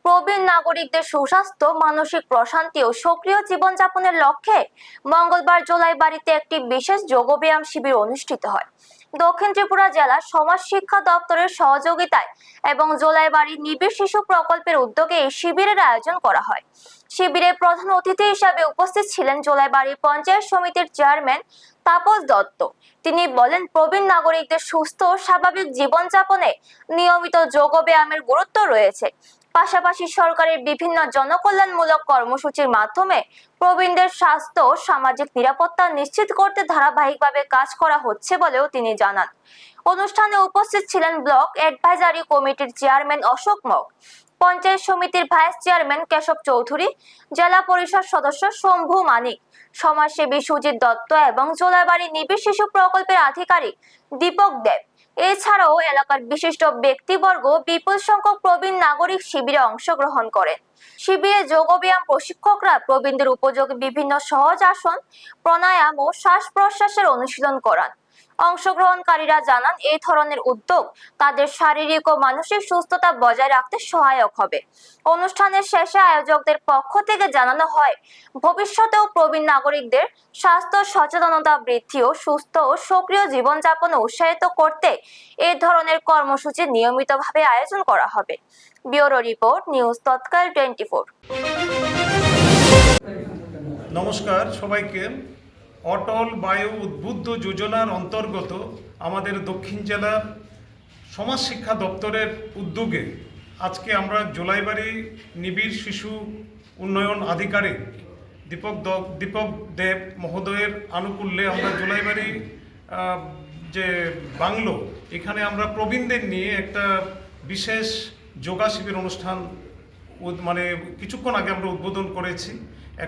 প্রবীণ নাগরিকদের সুস্বাস্থ্য, মানসিক প্রশান্তি ও সক্রিয় জীবনযাপনের লক্ষ্যে মঙ্গলবার জোলাইবাড়ীতে একটি বিশেষ যোগব্যায়াম শিবির অনুষ্ঠিত হয়। দক্ষিণ ত্রিপুরা জেলা সমাজ শিক্ষা দপ্তরের সহযোগিতায় এবং জোলাইবাড়ী নিবিড় শিশু প্রকল্পের উদ্যোগে এই শিবিরের আয়োজন করা হয়। শিবিরে প্রধান অতিথি হিসাবে উপস্থিত ছিলেন জোলাইবাড়ী পঞ্চায়েত সমিতির চেয়ারম্যান তাপস দত্ত। তিনি বলেন, প্রবীণ নাগরিকদের সুস্থ ও স্বাভাবিক জীবনযাপনে নিয়মিত যোগব্যায়ামের গুরুত্ব রয়েছে। পাশাপাশি সরকারের বিভিন্ন জনকল্যাণমূলক কর্মসূচির মাধ্যমে প্রবীণদের স্বাস্থ্য ও সামাজিক নিরাপত্তা নিশ্চিত করতে ধারাবাহিকভাবে কাজ করা হচ্ছে বলেও তিনি জানান। অনুষ্ঠানে উপস্থিত ছিলেন ব্লক অ্যাডভাইজারি কমিটির চেয়ারম্যান অশোক মগ, পঞ্চায়েত সমিতির ভাইস চেয়ারম্যান কেশব চৌধুরী, জেলা পরিষদ সদস্য শম্ভু মানিক, সমাজসেবী সুজিত দত্ত এবং জোলাইবাড়ী নিবিড় শিশু প্রকল্পের আধিকারিক দীপক দেব। এছাড়াও এলাকার বিশিষ্ট ব্যক্তিবর্গ বিপুল সংখ্যক প্রবীণ নাগরিক শিবিরে অংশগ্রহণ করেন। শিবিরে যোগব্যায়াম প্রশিক্ষকরা প্রবীণদের উপযোগী বিভিন্ন সহজ আসন, প্রাণায়াম ও শ্বাস প্রশ্বাসের অনুশীলন করান। অংশগ্রহণকারীরা জানান, এই ধরনের উদ্যোগ তাদের শারীরিক ও মানসিক সুস্থতা বজায় রাখতে সহায়ক হবে। অনুষ্ঠানের শেষে আয়োজকদের পক্ষ থেকে জানানো হয়, ভবিষ্যতেও প্রবীণ নাগরিকদের স্বাস্থ্য সচেতনতা বৃদ্ধি ও সুস্থ ও সক্রিয় জীবনযাপন উৎসাহিত করতে এই ধরনের কর্মসূচি নিয়মিতভাবে আয়োজন করা হবে। ব্যুরো রিপোর্ট, নিউজ তৎকাল 24। নমস্কার সবাইকে। অটল বায়ু উদ্বুদ্ধ যোজনার অন্তর্গত আমাদের দক্ষিণ জেলার সমাজ শিক্ষা দপ্তরের উদ্যোগে আজকে আমরা জোলাইবাড়ী নিবিড় শিশু উন্নয়ন আধিকারিক দীপক দেব মহোদয়ের আনুকূল্যে আমরা জোলাইবাড়ী যে বাংলো, এখানে আমরা প্রবীণদের নিয়ে একটা বিশেষ যোগা শিবির অনুষ্ঠান কিছুক্ষণ আগে আমরা উদ্বোধন করেছি।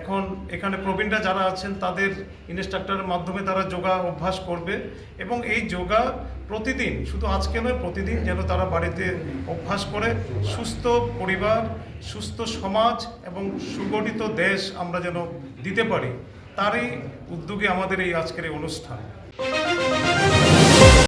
এখন এখানে প্রবীণরা যারা আছেন তাদের ইনস্ট্রাক্টরের মাধ্যমে তারা যোগা অভ্যাস করবে এবং এই যোগা প্রতিদিন, শুধু আজকে নয়, প্রতিদিন যেন তারা বাড়িতে অভ্যাস করে সুস্থ পরিবার, সুস্থ সমাজ এবং সুগঠিত দেশ আমরা যেন দিতে পারি, তারই উদ্যোগে আমাদের এই আজকের এই অনুষ্ঠান।